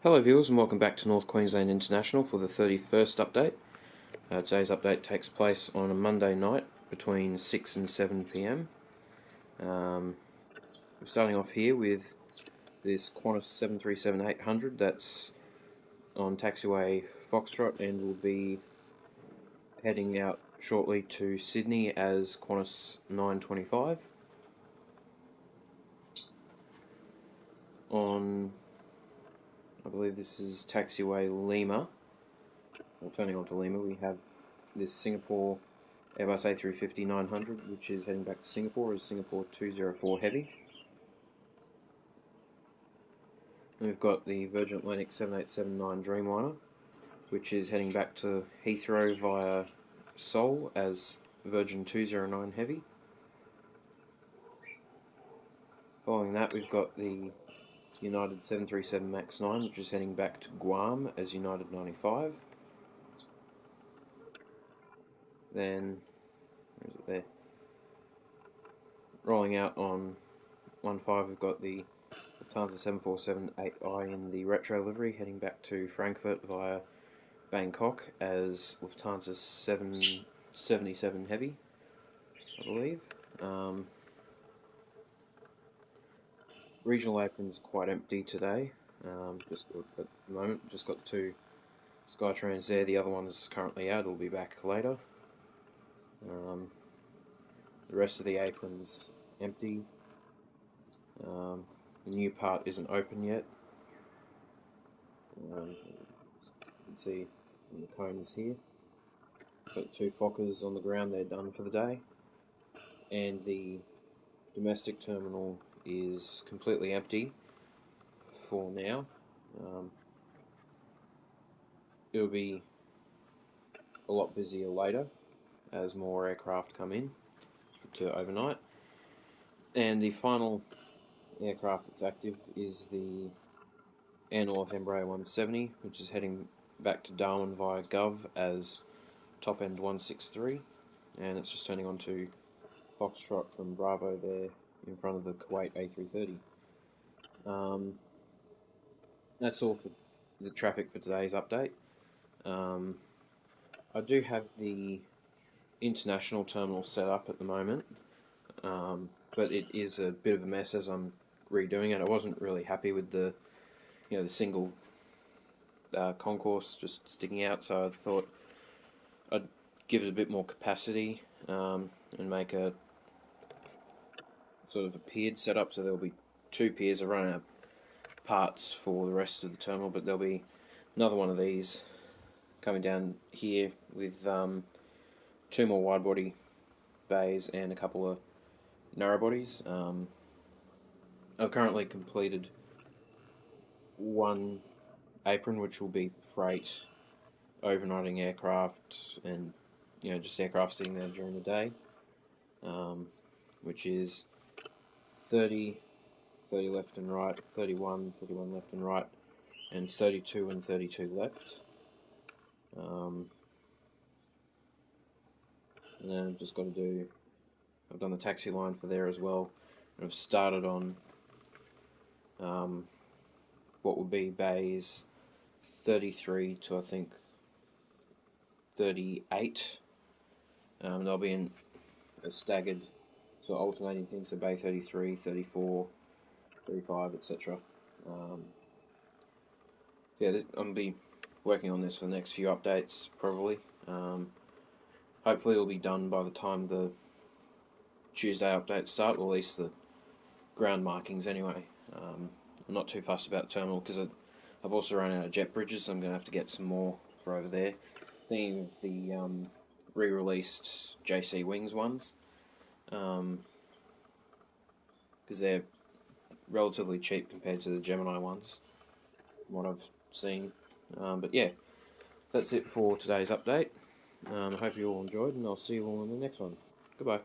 Hello viewers and welcome back to North Queensland International for the 31st update. Today's update takes place on a Monday night between 6 and 7 PM. We're starting off here with this Qantas 737-800 that's on Taxiway Foxtrot and will be heading out shortly to Sydney as Qantas 925. On, I believe this is Taxiway Lima, or turning on to Lima, we have this Singapore Airbus A350-900 which is heading back to Singapore as Singapore 204 Heavy. And we've got the Virgin Atlantic 7879 Dreamliner which is heading back to Heathrow via Seoul as Virgin 209 Heavy. Following that we've got the United 737 MAX 9 which is heading back to Guam as United 95. Then, where is it there? Rolling out on 15 we've got the Lufthansa 747-8i in the retro livery heading back to Frankfurt via Bangkok as Lufthansa 777 Heavy, I believe. Regional apron's quite empty today. Just at the moment, just got 2 Skytrains there. The other one is currently out. It'll be back later. The rest of the apron's empty. The new part isn't open yet. You can see in the cones here. Got 2 Fokkers on the ground. They're done for the day, and the domestic terminal is completely empty for now. It'll be a lot busier later as more aircraft come in to overnight. And the final aircraft that's active is the Airnorth Embraer 170 which is heading back to Darwin via GOV as top end 163, and it's just turning on to Foxtrot from Bravo there in front of the Kuwait A330. That's all for the traffic for today's update. I do have the international terminal set up at the moment, but it is a bit of a mess as I'm redoing it. I wasn't really happy with the single concourse just sticking out, so I thought I'd give it a bit more capacity and make a sort of a piered setup, so there'll be 2 piers. I run out of parts for the rest of the terminal, but there'll be another one of these coming down here with 2 more wide body bays and a couple of narrow bodies. I've currently completed 1 apron which will be freight, overnighting aircraft, and just aircraft sitting there during the day, which is 30 left and right, 31 left and right, and 32 and 32 left. And then I've just got to I've done the taxi line for there as well, and I've started on what would be bays 33 to I think 38. They'll be in a staggered, so alternating things, so bay 33, 34, 35, etc. Yeah, I'm going to be working on this for the next few updates, probably. Hopefully it'll be done by the time the Tuesday updates start, or at least the ground markings anyway. I'm not too fussed about the terminal because I've also run out of jet bridges, so I'm going to have to get some more for over there. Thinking of the re-released JC Wings ones, because they're relatively cheap compared to the Gemini ones, from what I've seen. But yeah, that's it for today's update. I hope you all enjoyed, and I'll see you all in the next one. Goodbye.